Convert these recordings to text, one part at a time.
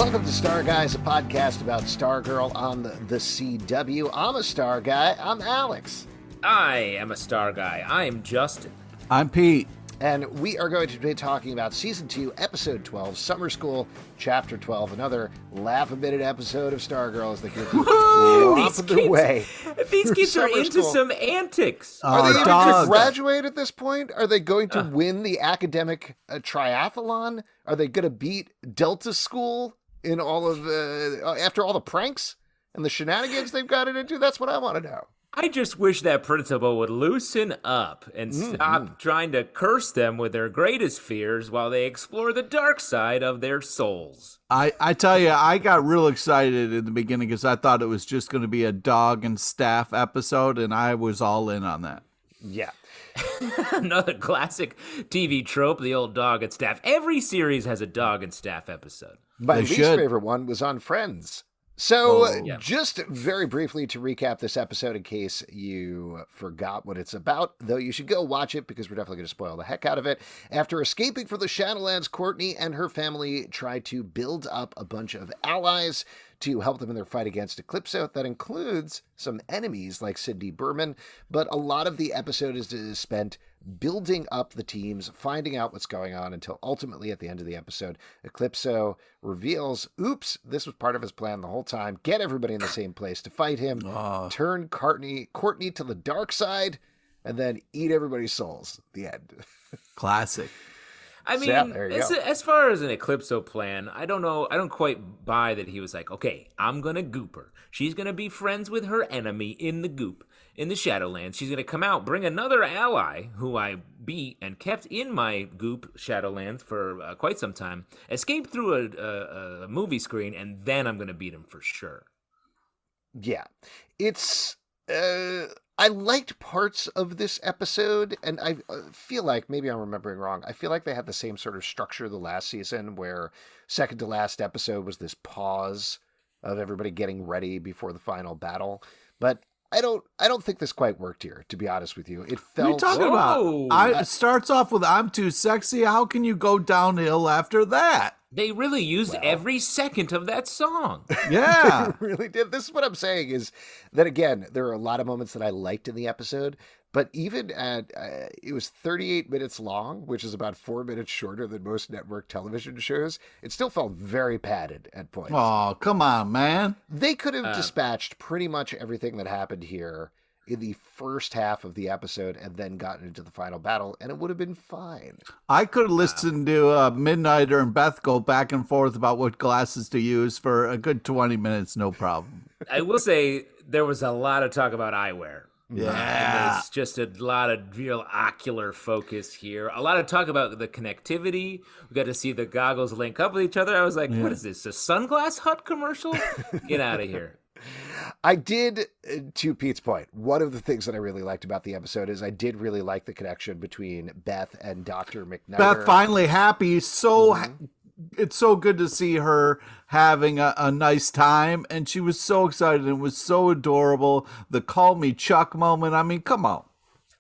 Welcome to Star Guys, a podcast about Stargirl on the CW. I'm a Star Guy. I'm Alex. I am a Star Guy. I'm Justin. I'm Pete. And we are going to be talking about Season 2, Episode 12, Summer School, Chapter 12, another laugh-a-minute episode of Stargirl as the kids romp their way. These kids are into school. some antics. Are they going to graduate at this point? Are they going to win the academic triathlon? Are they going to beat Delta School in all of after all the pranks and the shenanigans they've gotten into? That's what I want to know. I just wish that principal would loosen up and stop trying to curse them with their greatest fears while they explore the dark side of their souls. I tell you, I got real excited in the beginning because I thought it was just going to be a dog and staff episode, and I was all in on that. Yeah. Another classic TV trope, the old dog and staff. Every series has a dog and staff episode. My least favorite one was on Friends. So just very briefly to recap this episode in case you forgot what it's about, though you should go watch it because we're definitely going to spoil the heck out of it. After escaping from the Shadowlands, Courtney and her family try to build up a bunch of allies to help them in their fight against Eclipso. That includes some enemies like Cindy Berman, but a lot of the episode is spent building up the teams, finding out what's going on until ultimately at the end of the episode, Eclipso reveals, oops, this was part of his plan the whole time. Get everybody in the same place to fight him, turn Courtney to the dark side, and then eat everybody's souls. The end. Classic. I mean, as far as an Eclipso plan, I don't know. I don't quite buy that he was like, okay, I'm going to goop her. She's going to be friends with her enemy in the goop, in the Shadowlands. She's going to come out, bring another ally who I beat and kept in my goop Shadowlands for quite some time, escape through a movie screen, and then I'm going to beat him for sure. Yeah. It's... I liked parts of this episode, and I feel like, maybe I'm remembering wrong, I feel like they had the same sort of structure the last season, where second to last episode was this pause of everybody getting ready before the final battle. But I don't think this quite worked here, to be honest with you. It felt... What are you talking about? It starts off with, I'm too sexy. How can you go downhill after that? They really used every second of that song. Yeah. They really did. This is what I'm saying is that, again, there are a lot of moments that I liked in the episode, but even at, it was 38 minutes long, which is about 4 minutes shorter than most network television shows. It still felt very padded at points. Oh, come on, man. They could have dispatched pretty much everything that happened here in the first half of the episode and then gotten into the final battle, and it would have been fine. I could have listened to Midnighter and Beth go back and forth about what glasses to use for a good 20 minutes, no problem. I will say there was a lot of talk about eyewear. Yeah. There's just a lot of real ocular focus here. A lot of talk about the connectivity. We got to see the goggles link up with each other. I was like, what is this, a Sunglass Hut commercial? Get out of here. I did, to Pete's point, one of the things that I really liked about the episode is I did really like the connection between Beth and Dr. McNider. Beth finally happy. It's so good to see her having a nice time, and she was so excited and it was so adorable. The call me Chuck moment. I mean, come on.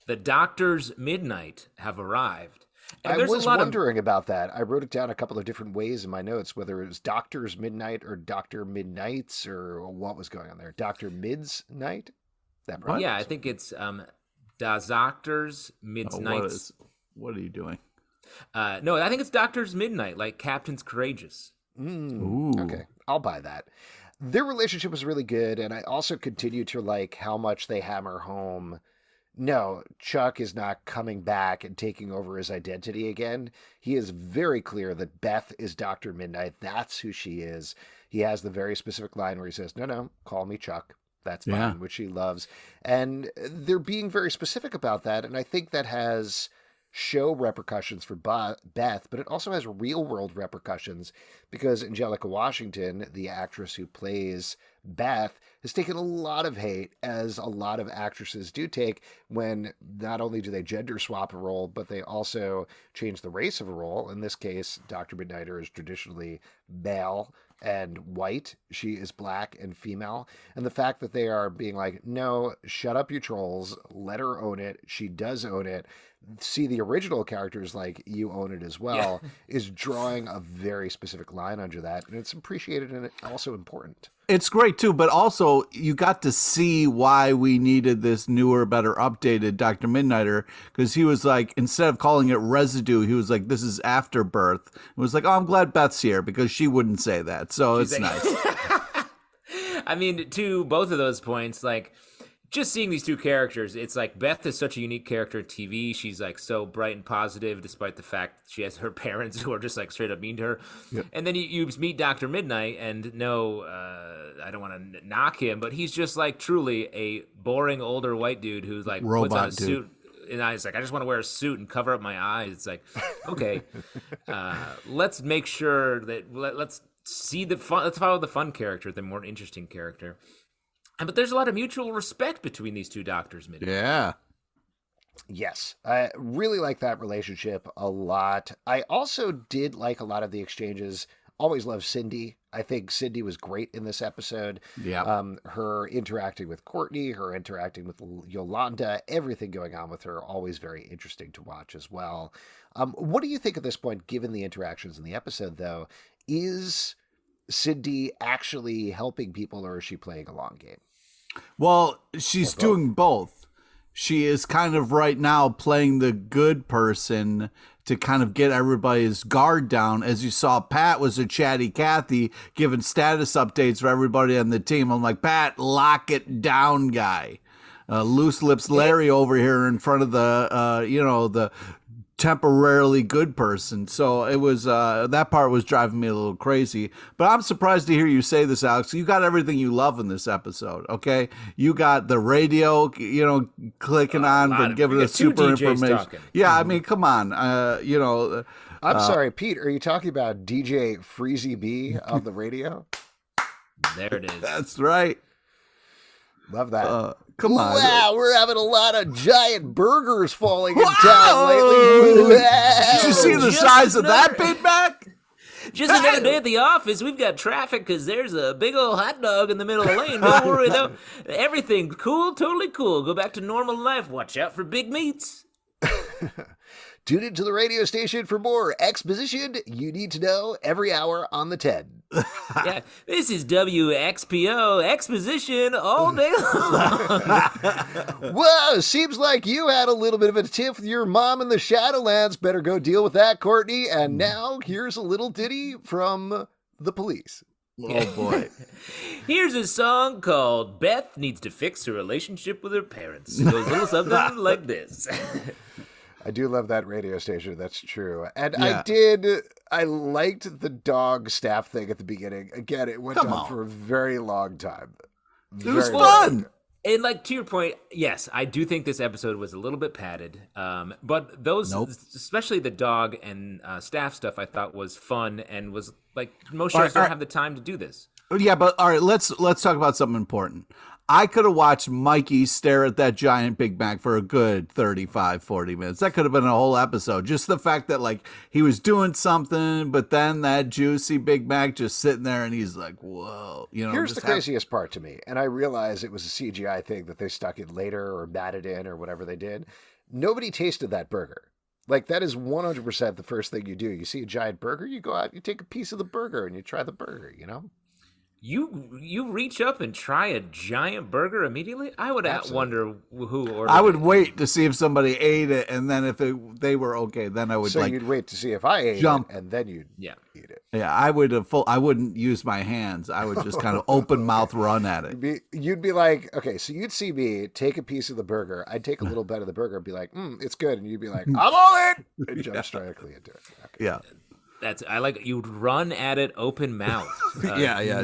The doctors midnight have arrived. And I was wondering about that. I wrote it down a couple of different ways in my notes, whether it was Doctor's Midnight or Dr. Midnights or what was going on there. Dr. Mid's Night? I think it's Das Doctors Midnights. What are you doing? No, I think it's Doctor's Midnight, like Captain's Courageous. Okay, I'll buy that. Their relationship was really good, and I also continue to like how much they hammer home, no, Chuck is not coming back and taking over his identity again. He is very clear that Beth is Dr. Midnight. That's who she is. He has the very specific line where he says, no, call me Chuck. That's fine, which she loves. And they're being very specific about that, and I think that has show repercussions for Beth, but it also has real-world repercussions because Angelica Washington, the actress who plays Beth has taken a lot of hate, as a lot of actresses do take, when not only do they gender swap a role, but they also change the race of a role. In this case, Dr. Midnighter is traditionally male and white. She is black and female. And the fact that they are being like, no, shut up, you trolls, let her own it. She does own it. See the original characters like you own it as well, is drawing a very specific line under that. And it's appreciated and also important. It's great too, but also you got to see why we needed this newer, better updated Dr. Midnighter, because he was like, instead of calling it residue, he was like, this is afterbirth. It was like, oh, I'm glad Beth's here, because she wouldn't say that. So it's nice. I mean, to both of those points, like, just seeing these two characters, it's like Beth is such a unique character in TV. She's like so bright and positive, despite the fact she has her parents who are just like straight up mean to her. Yep. And then you meet Dr. Midnight, and no, I don't want to knock him, but he's just like truly a boring older white dude who's like puts on a suit. And I was like, I just want to wear a suit and cover up my eyes. It's like, okay, let's make sure that let's see the fun. Let's follow the fun character, the more interesting character. But there's a lot of mutual respect between these two doctors, Midnight. Yeah. Yes. I really like that relationship a lot. I also did like a lot of the exchanges. Always loved Cindy. I think Cindy was great in this episode. Yeah. Her interacting with Courtney, her interacting with Yolanda, everything going on with her, always very interesting to watch as well. What do you think at this point, given the interactions in the episode, though? Is Cindy actually helping people, or is she playing a long game? Well, she's doing both. She is kind of right now playing the good person to kind of get everybody's guard down. As you saw, Pat was a chatty Cathy giving status updates for everybody on the team. I'm like, Pat, lock it down, guy. Loose lips Larry over here in front of the, the temporarily good person. So it was that part was driving me a little crazy. But I'm surprised to hear you say this, Alex. You got everything you love in this episode. Okay, you got the radio, clicking on, but giving us super information. Talking. Yeah, I mean, come on, I'm sorry, Pete. Are you talking about DJ Freezy B on the radio? There it is. That's right. Love that. Come on. Wow, we're having a lot of giant burgers falling in town lately. Wow. Did you see the size of that Big Mac? Just another day at the office. We've got traffic because there's a big old hot dog in the middle of the lane. Don't worry, though. Everything cool, totally cool. Go back to normal life. Watch out for big meats. Tune into the radio station for more exposition you need to know every hour on the 10. Yeah, this is WXPO exposition all day long. Whoa, seems like you had a little bit of a tiff with your mom in the Shadowlands. Better go deal with that, Courtney. And now here's a little ditty from the police. Oh, boy. Here's a song called Beth Needs to Fix Her Relationship with Her Parents. It goes a little something like this. I do love that radio station. That's true. And Yeah. I liked the dog staff thing at the beginning. Again, it went on for a very long time. It was fun. And like to your point, yes, I do think this episode was a little bit padded. But those, especially the dog and staff stuff, I thought was fun and was like most shows don't have the time to do this. Yeah, but all right, let's talk about something important. I could have watched Mikey stare at that giant Big Mac for a good 35, 40 minutes. That could have been a whole episode. Just the fact that, like, he was doing something, but then that juicy Big Mac just sitting there and he's like, whoa. Here's the craziest part to me, and I realize it was a CGI thing that they stuck in later or matted in or whatever they did. Nobody tasted that burger. Like, that is 100% the first thing you do. You see a giant burger, you go out, you take a piece of the burger, and you try the burger, You reach up and try a giant burger immediately? I would wonder who ordered I would wait to see if somebody ate it, and then if they were okay, then I would So you'd wait to see if I ate it, and then you'd eat it. Yeah, I wouldn't use my hands. I would just kind of open mouth run at it. You'd be like, okay, so you'd see me take a piece of the burger. I'd take a little bite of the burger and be like, it's good. And you'd be like, I'm all in! And jump directly into it. Okay. Yeah. I like you'd run at it open mouth.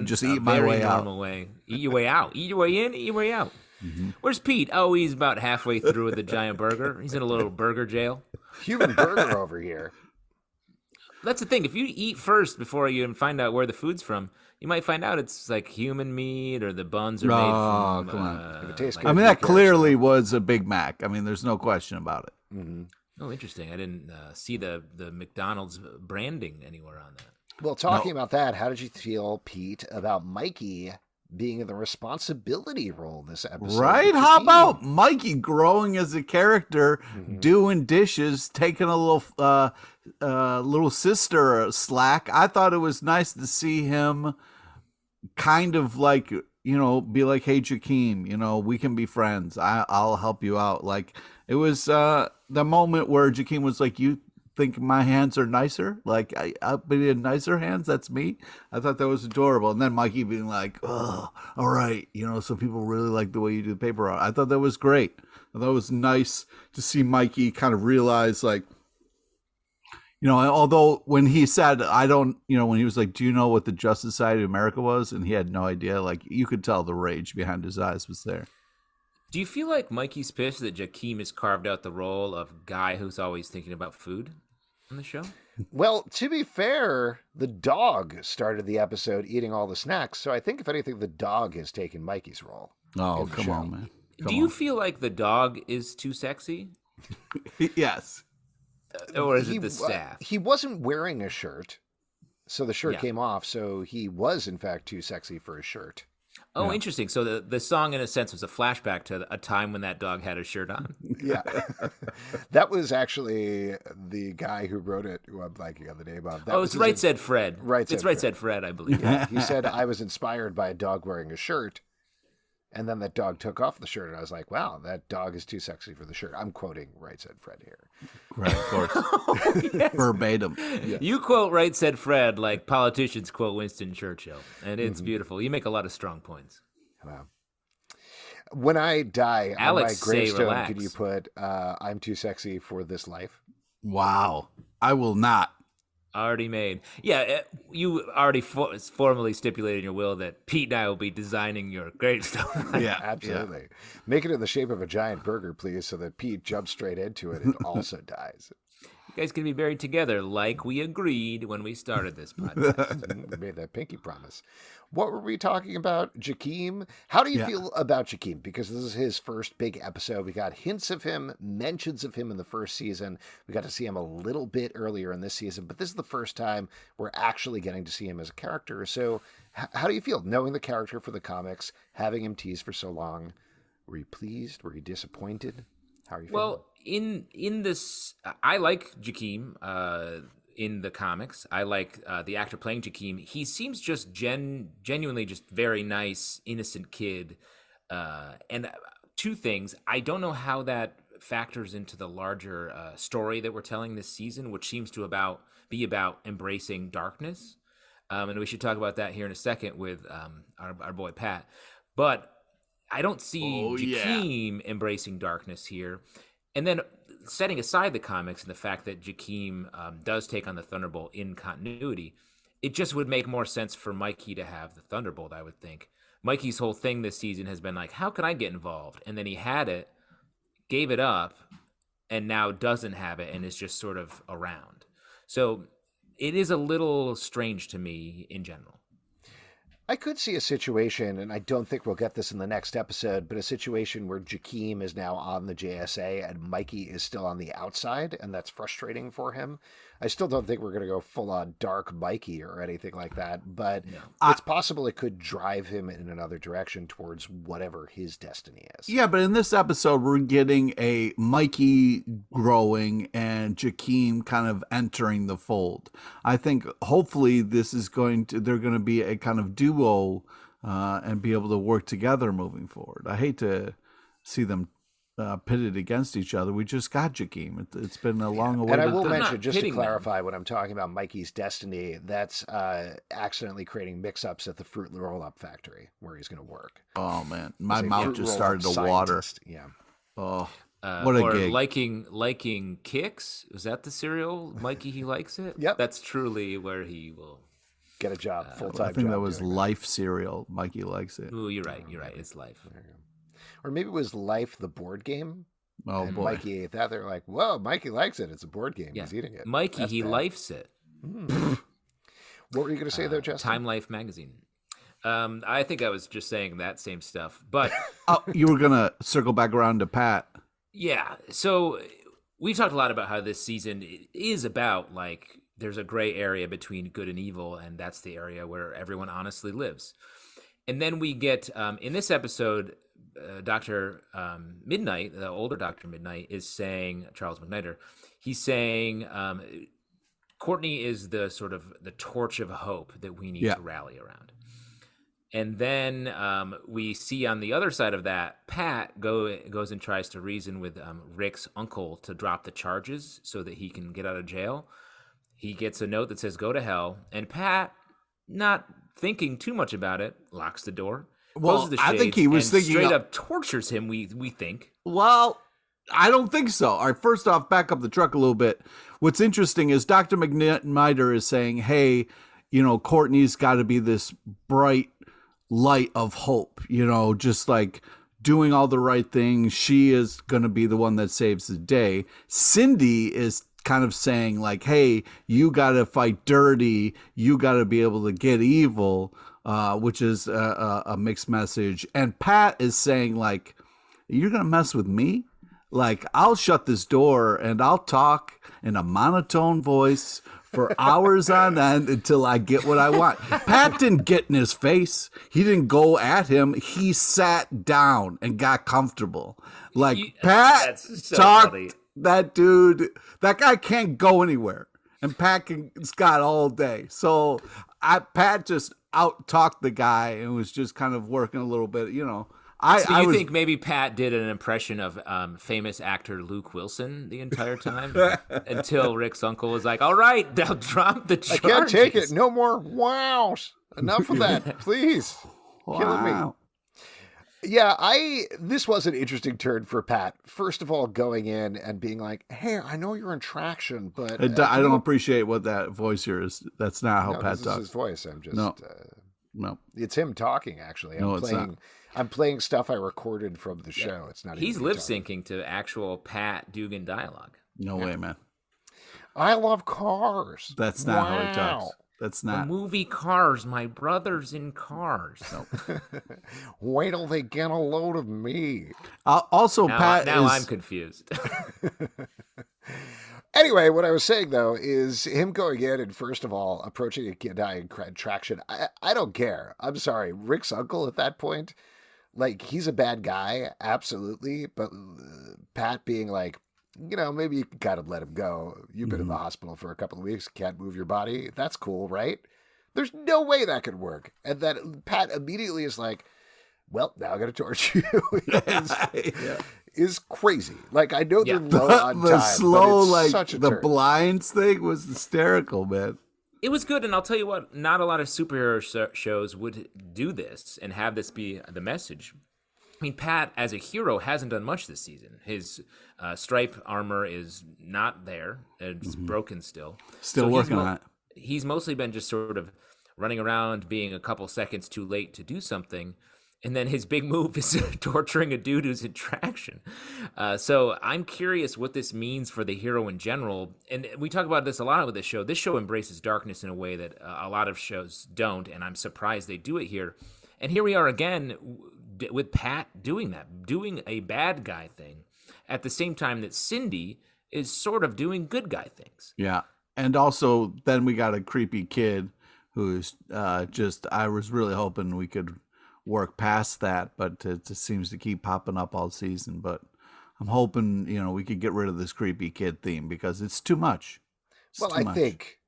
Just eat my way out. Normal way. Eat your way out. Eat your way in. Eat your way out. Mm-hmm. Where's Pete? Oh, he's about halfway through with the giant burger. He's in a little burger jail. Human burger over here. That's the thing. If you eat first before you find out where the food's from, you might find out it's like human meat or the buns are made from. Come on. If it tastes like, good, I mean, that clearly was a Big Mac. I mean, there's no question about it. Mm-hmm. Oh, interesting. I didn't see the McDonald's branding anywhere on that. Well, talking about that, how did you feel, Pete, about Mikey being in the responsibility role this episode? Right? How about Mikey growing as a character, doing dishes, taking a little sister slack? I thought it was nice to see him kind of like, be like, hey, Jakeem, we can be friends. I'll help you out. Like, it was the moment where Jakeem was like, you think my hands are nicer? Like, I'll be in nicer hands? That's me? I thought that was adorable. And then Mikey being like, oh, all right. Some people really like the way you do the paper route. I thought that was great. I thought it was nice to see Mikey kind of realize, like, although when he said, when he was like, do you know what the Justice Society of America was? And he had no idea. Like, you could tell the rage behind his eyes was there. Do you feel like Mikey's pissed that Jakeem has carved out the role of guy who's always thinking about food on the show? Well, to be fair, the dog started the episode eating all the snacks. So I think, if anything, the dog has taken Mikey's role. Oh, come on, man. Do you feel like the dog is too sexy? Yes. Or is it the staff? He wasn't wearing a shirt, so the shirt came off. So he was, in fact, too sexy for a shirt. Oh, interesting. So the song, in a sense, was a flashback to a time when that dog had a shirt on. Yeah. That was actually the guy who wrote it, who I'm blanking on the name of. It's Right Said Fred. It's Right Said Fred, I believe. Yeah. He said, I was inspired by a dog wearing a shirt. And then that dog took off the shirt, and I was like, wow, that dog is too sexy for the shirt. I'm quoting Right Said Fred here. Right, of course. Yes. Verbatim. Yes. You quote Right Said Fred like politicians quote Winston Churchill, and it's beautiful. You make a lot of strong points. Wow. When I die, Alex, on my gravestone, relax. could you put, I'm too sexy for this life? Wow. I will not. Already made. Yeah, you already formally stipulated in your will that Pete and I will be designing your gravestone. Yeah, absolutely. Yeah. Make it in the shape of a giant burger, please, so that Pete jumps straight into it and also dies. You guys can be buried together like we agreed when we started this podcast. We made that pinky promise. What were we talking about? Jakeem? How do you feel about Jakeem? Because this is his first big episode. We got hints of him, mentions of him in the first season. We got to see him a little bit earlier in this season, but this is the first time we're actually getting to see him as a character. So how do you feel knowing the character for the comics, having him teased for so long? Were you pleased? Were you disappointed? How are you feeling? Well, in this, I like Jakeem in the comics. I like the actor playing Jakeem. He seems just genuinely just very nice, innocent kid. And two things. I don't know how that factors into the larger story that we're telling this season, which seems to be about embracing darkness. And we should talk about that here in a second with our boy Pat. But I don't see Jakeem embracing darkness here. And then setting aside the comics and the fact that Jakeem does take on the Thunderbolt in continuity, it just would make more sense for Mikey to have the Thunderbolt, I would think. Mikey's whole thing this season has been like, how can I get involved? And then he had it, gave it up, and now doesn't have it and is just sort of around. So it is a little strange to me in general. I could see a situation, and I don't think we'll get this in the next episode, but a situation where Jakeem is now on the JSA and Mikey is still on the outside, and that's frustrating for him. I still don't think we're going to go full-on dark Mikey or anything like that, but it's possible it could drive him in another direction towards whatever his destiny is. Yeah, but in this episode, we're getting a Mikey growing and Jakeem kind of entering the fold. I think hopefully they're going to be a kind of duo and be able to work together moving forward. I hate to see them pitted against each other. We just got Jakeem. It's been a long awaited. And I will mention, just to clarify, when I'm talking about Mikey's destiny, that's accidentally creating mix-ups at the fruit roll-up factory where he's going to work. Oh man, my mouth just started to water. Yeah. Oh, what a gig. Liking Kix. Is that the cereal? Mikey, he likes it. Yep. That's truly where he will get a job, full-time. I think that was Life cereal. Mikey likes it. Ooh, you're right. It's Life. There you go. Or maybe it was Life, the board game. Oh, and boy. Mikey ate that. They're like, whoa, Mikey likes it. It's a board game. Yeah. He's eating it. Mikey, That's he bad. lifes it. What were you going to say, though, Justin? Time Life magazine. I think I was just saying that same stuff, but Oh, you were gonna circle back around to Pat. yeah. So we've talked a lot about how this season is about like there's a gray area between good and evil, and that's the area where everyone honestly lives. And then we get in this episode, Dr. Midnight, the older Dr. Midnight, is saying, Charles McNider, he's saying Courtney is the sort of the torch of hope that we need to rally around. And then we see on the other side of that, Pat goes and tries to reason with Rick's uncle to drop the charges so that he can get out of jail. He gets a note that says, go to hell. And Pat, not thinking too much about it, locks the door. Well, I think he was thinking straight up tortures him, we think. Well, I don't think so. All right, first off, back up the truck a little bit. What's interesting is Dr. McNider is saying, hey, Courtney's got to be this bright light of hope, just like doing all the right things. She is going to be the one that saves the day. Cindy is kind of saying like, hey, you got to fight dirty. You got to be able to get evil, which is a mixed message. And Pat is saying like, you're going to mess with me? Like, I'll shut this door and I'll talk in a monotone voice for hours on end until I get what I want. Pat didn't get in his face. He didn't go at him. He sat down and got comfortable. Like, Pat talked. Funny. That dude, that guy can't go anywhere. And Pat has got all day. So Pat just out-talked the guy and was just kind of working a little bit, So you think maybe Pat did an impression of famous actor Luke Wilson the entire time until Rick's uncle was like, all right, I'll drop the charges. I can't take it. No more wows. Enough of that, please. Wow. Killing me. Yeah, this was an interesting turn for Pat. First of all, going in and being like, hey, I know you're in traction, but... I don't appreciate what that voice here is. That's not how Pat talks. This is his voice. I'm just... No. It's him talking, actually. I'm playing stuff I recorded from the show. It's not. He's lip syncing to actual Pat Dugan dialogue. No way, man. I love cars. That's not how he talks. That's not. The movie Cars. My brother's in Cars. Nope. Wait till they get a load of me. Also, Pat. Now I'm confused. Anyway, what I was saying, though, is him going in and, first of all, approaching a guy in traction. I don't care. I'm sorry. Rick's uncle at that point, like, he's a bad guy, absolutely. But Pat being like, maybe you can kind of let him go. You've been in the hospital for a couple of weeks, can't move your body. That's cool, right? There's no way that could work. And then Pat immediately is like, well, now I'm going to torture you. Is crazy. Like, I know they're low on the time, slow, but it's such a the turn. blinds thing was hysterical, man. It was good, and I'll tell you what, not a lot of superhero shows would do this and have this be the message. I mean, Pat, as a hero, hasn't done much this season. His stripe armor is not there. It's broken still. Still working on it. He's mostly been just sort of running around, being a couple seconds too late to do something. And then his big move is torturing a dude who's in traction. So I'm curious what this means for the hero in general. And we talk about this a lot with this show. This show embraces darkness in a way that a lot of shows don't, and I'm surprised they do it here. And here we are again with Pat doing that, doing a bad guy thing, at the same time that Cindy is sort of doing good guy things. Yeah. And also, then we got a creepy kid who's I was really hoping we could work past that, but it just seems to keep popping up all season. But I'm hoping, we could get rid of this creepy kid theme because it's too much. I think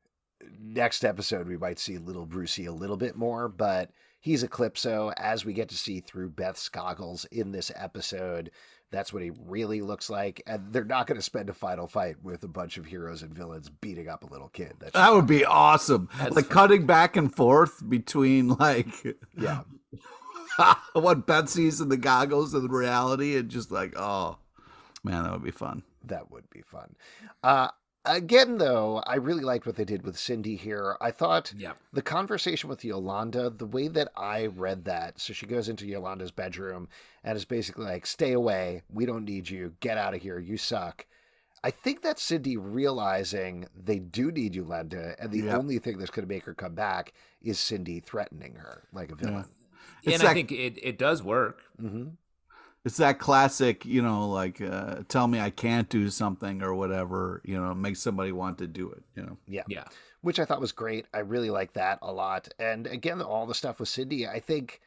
next episode we might see little Brucey a little bit more, but he's Eclipso, as we get to see through Beth's goggles in this episode. That's what he really looks like. And they're not going to spend a final fight with a bunch of heroes and villains beating up a little kid. That would be awesome. Like cutting back and forth between what Beth sees in the goggles and the reality, and just like, oh man, that would be fun. That would be fun. Again, though, I really liked what they did with Cindy here. I thought the conversation with Yolanda, the way that I read that, so she goes into Yolanda's bedroom and is basically like, stay away. We don't need you. Get out of here. You suck. I think that's Cindy realizing they do need Yolanda, and the only thing that's going to make her come back is Cindy threatening her like a villain. Yeah. And I think it does work. Mm-hmm. It's that classic, like tell me I can't do something or whatever, make somebody want to do it, Yeah. Which I thought was great. I really like that a lot. And again, all the stuff with Cindy, I think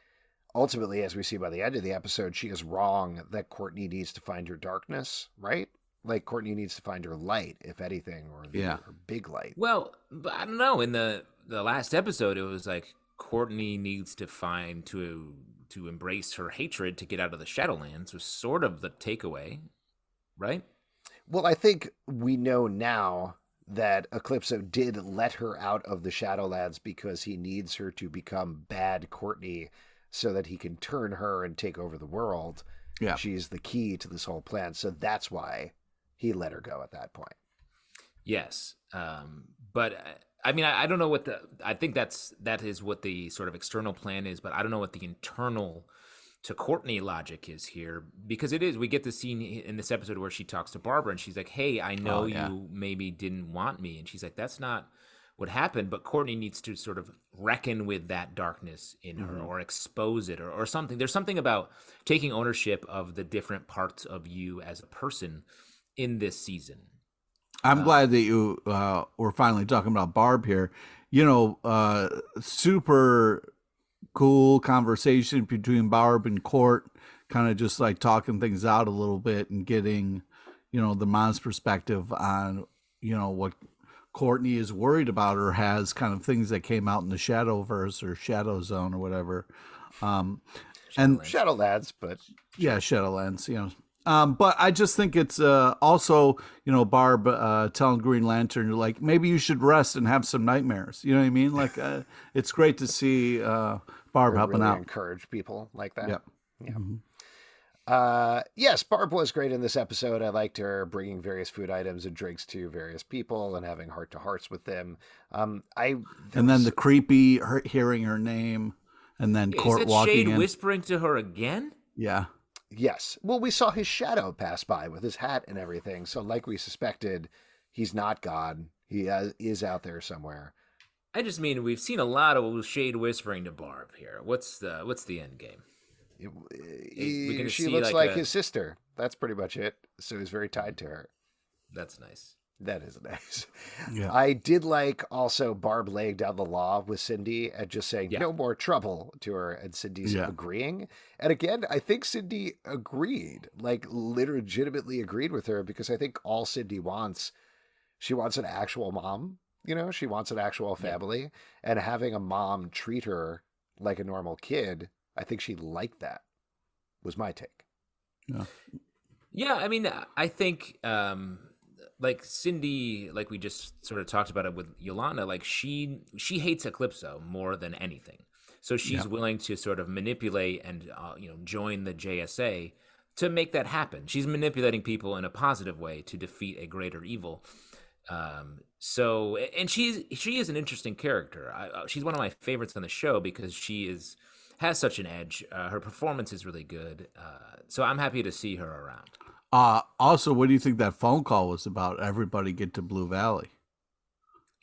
ultimately, as we see by the end of the episode, she is wrong that Courtney needs to find her darkness, right? Like Courtney needs to find her light, if anything, or her big light. Well, but I don't know. In the last episode, it was like Courtney needs to find to embrace her hatred to get out of the Shadowlands was sort of the takeaway, right? Well, I think we know now that Eclipso did let her out of the Shadowlands because he needs her to become bad Courtney so that he can turn her and take over the world. Yeah. She's the key to this whole plan. So that's why he let her go at that point. Yes. But I mean, I don't know I think that is what the sort of external plan is, but I don't know what the internal to Courtney logic is here, because we get the scene in this episode where she talks to Barbara and she's like, hey, I know you maybe didn't want me. And she's like, that's not what happened, but Courtney needs to sort of reckon with that darkness in her or expose it or something. There's something about taking ownership of the different parts of you as a person in this season. I'm glad that you were finally talking about Barb here. Super cool conversation between Barb and Court, kind of just like talking things out a little bit and getting, the mom's perspective on, what Courtney is worried about or has kind of things that came out in the Shadowverse or Shadow Zone or whatever. And Shadowlands, but yeah, Shadowlands, but I just think it's also, Barb telling Green Lantern, like, maybe you should rest and have some nightmares. You know what I mean? Like, it's great to see Barb helping really out. Encourage people like that. Yep. Yeah. Yes, Barb was great in this episode. I liked her bringing various food items and drinks to various people and having heart-to-hearts with them. And then the creepy hearing her name and then Court walking Shade in. whispering to her again? Yeah. Yes. Well, we saw his shadow pass by with his hat and everything. So like we suspected, he's not God. He is out there somewhere. I just mean we've seen a lot of Shade whispering to Barb here. What's the end game? She looks like his sister. That's pretty much it. So he's very tied to her. That's nice. That is nice. Yeah. I did like also Barb laying down the law with Cindy and just saying no more trouble to her, and Cindy's agreeing. And again, I think Cindy agreed, like legitimately agreed with her, because I think all Cindy wants, she wants an actual mom. She wants an actual family, and having a mom treat her like a normal kid, I think she liked that. Was my take. Yeah, I mean, I think like Cindy, like we just sort of talked about it with Yolanda, like she hates Eclipso more than anything. So she's willing to sort of manipulate and join the JSA to make that happen. She's manipulating people in a positive way to defeat a greater evil. And she is an interesting character. She's one of my favorites on the show because she has such an edge. Her performance is really good. So I'm happy to see her around. Also, what do you think that phone call was about? Everybody get to Blue Valley.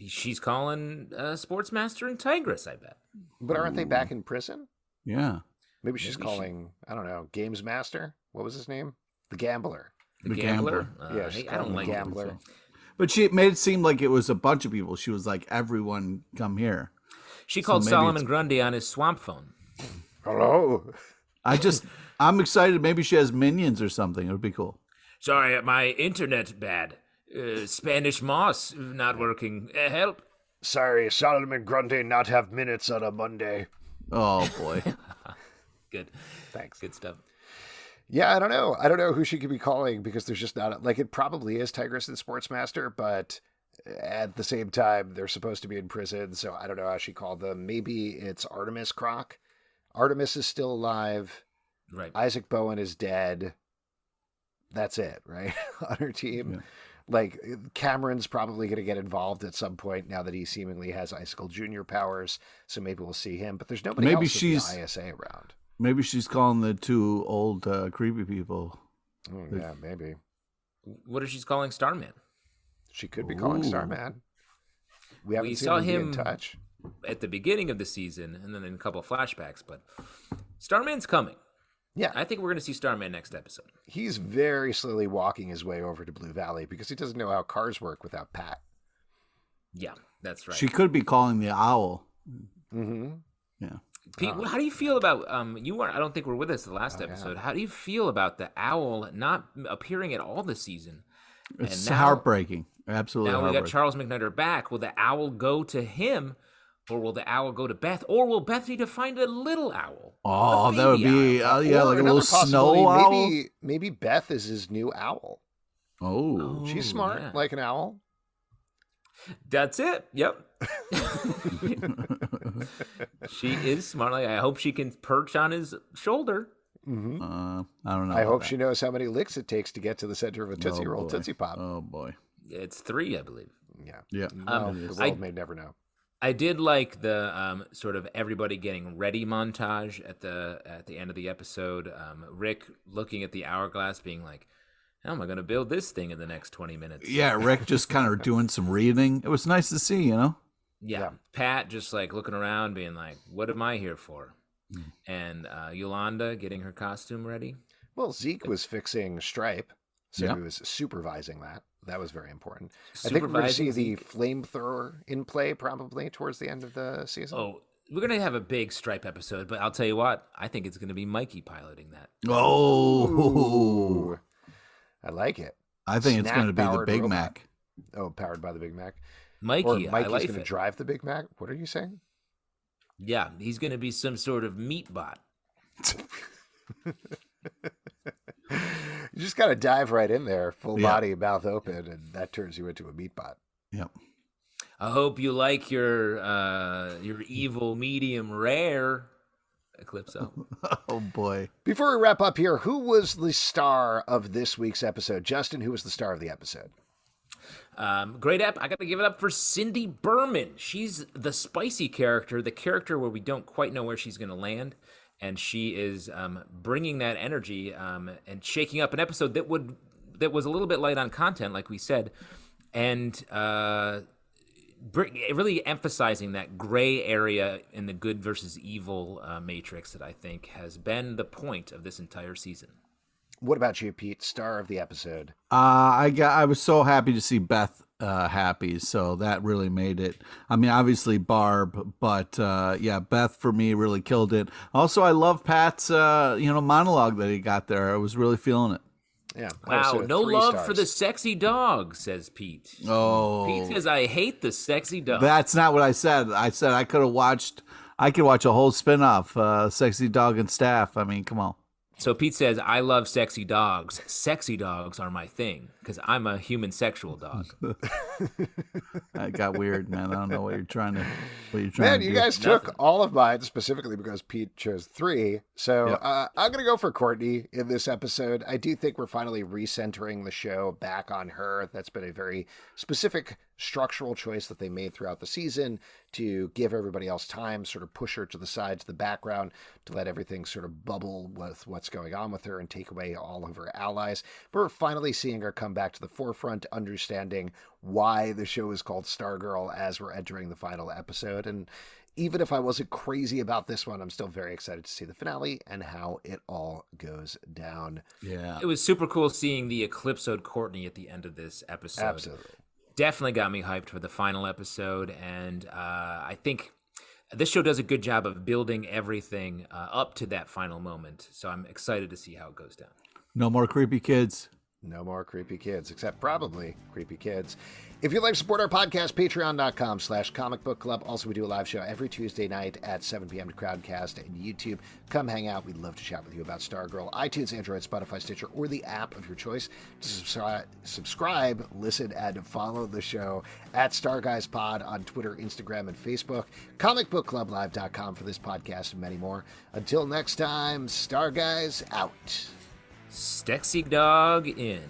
She's calling Sportsmaster and Tigress, I bet. But aren't they back in prison? Yeah. Maybe she's calling, I don't know, Games Master? What was his name? The Gambler. The Gambler? Yeah, she's I don't like the Gambler. him. But she made it seem like it was a bunch of people. She was like, everyone come here. She called Solomon Grundy on his swamp phone. Hello. I'm excited. Maybe she has minions or something. It would be cool. Sorry, my internet bad. Spanish moss not working. Help. Sorry, Solomon Grundy not have minutes on a Monday. Oh, boy. Good. Thanks. Good stuff. Yeah, I don't know. I don't know who she could be calling, because there's just not, like, it probably is Tigress and Sportsmaster, but at the same time, they're supposed to be in prison, so I don't know how she called them. Maybe it's Artemis Croc. Artemis is still alive. Right. Isaac Bowen is dead. That's it, right? On her team. Yeah. Like, Cameron's probably going to get involved at some point now that he seemingly has Icicle Jr. powers, so maybe we'll see him. But there's nobody else in the ISA around. Maybe she's calling the two old creepy people. Yeah, maybe. What if she's calling Starman? She could be calling Starman. We haven't seen saw him him be in touch at the beginning of the season, and then in a couple of flashbacks. But Starman's coming. Yeah, I think we're going to see Starman next episode. He's very slowly walking his way over to Blue Valley because he doesn't know how cars work without Pat. Yeah, that's right. She could be calling the owl. Mm-hmm. Yeah. Pete, how do you feel about you weren't? I don't think we're with us the last episode. Yeah. How do you feel about the owl not appearing at all this season? It's heartbreaking. Absolutely. Now we got Charles McNutter back. Will the owl go to him, or will the owl go to Beth, or will Beth need to find a little owl? Oh, that would be like a little snow owl. Maybe Beth is his new owl. Oh, she's smart, like an owl. That's it. Yep. She is smart. I hope she can perch on his shoulder. Mm-hmm. I don't know. I hope she knows how many licks it takes to get to the center of a Tootsie Roll Tootsie Pop. Oh boy, it's 3, I believe. Yeah. No, the world may never know. I did like the sort of everybody getting ready montage at the end of the episode. Rick looking at the hourglass, being like, "How am I going to build this thing in the next 20 minutes?" Yeah, Rick just kind of doing some reading. It was nice to see, you know. Yeah. Pat just like looking around, being like, "What am I here for?" And Yolanda getting her costume ready. Well, Zeke was fixing Stripe, so he was supervising that. That was very important. I think we're going to see the flamethrower in play probably towards the end of the season. Oh, we're going to have a big Stripe episode, but I'll tell you what, I think it's going to be Mikey piloting that. Oh, I like it. I think it's going to be the Big Mac. Oh, powered by the Big Mac. Mikey's going to drive the Big Mac? What are you saying? Yeah, he's going to be some sort of meat bot. You just got to dive right in there, full body, mouth open, and that turns you into a meat bot. Yep. I hope you like your evil medium rare, Eclipso. Oh, boy. Before we wrap up here, who was the star of this week's episode? Justin, who was the star of the episode? Great app. I got to give it up for Cindy Berman. She's the spicy character, the character where we don't quite know where she's going to land. And she is bringing that energy and shaking up an episode that was a little bit light on content, like we said, and really emphasizing that gray area in the good versus evil matrix that I think has been the point of this entire season. What about you, Pete? Star of the episode? I was so happy to see Beth happy, so that really made it. I mean, obviously Barb, but Beth for me really killed it. Also, I love Pat's monologue that he got there. I was really feeling it. Yeah. Wow, no love for the sexy dog, says Pete. Oh, Pete says I hate the sexy dog. That's not what I said. I said I could watch a whole spinoff, Sexy Dog and Staff. I mean, come on. So Pete says, I love sexy dogs. Sexy dogs are my thing because I'm a human sexual dog. I got weird, man. I don't know what you're trying to do. Man, you guys took all of mine specifically because Pete chose 3. So I'm going to go for Courtney in this episode. I do think we're finally recentering the show back on her. That's been a very specific structural choice that they made throughout the season to give everybody else time, sort of push her to the side, to the background, to let everything sort of bubble with what's going on with her and take away all of her allies. But we're finally seeing her come back to the forefront, understanding why the show is called Stargirl as we're entering the final episode. And even if I wasn't crazy about this one, I'm still very excited to see the finale and how it all goes down. Yeah. It was super cool seeing the Eclipso Courtney at the end of this episode. Absolutely. Definitely got me hyped for the final episode, and I think this show does a good job of building everything up to that final moment, so I'm excited to see how it goes down. No more creepy kids. No more creepy kids, except probably creepy kids. If you'd like to support our podcast, patreon.com/comicbookclub. Also, we do a live show every Tuesday night at 7 p.m. to Crowdcast and YouTube. Come hang out. We'd love to chat with you about Stargirl. iTunes, Android, Spotify, Stitcher, or the app of your choice. Subscribe, listen, and follow the show at StarGuysPod on Twitter, Instagram, and Facebook. ComicBookClubLive.com for this podcast and many more. Until next time, Star Guys out. Sexy dog in.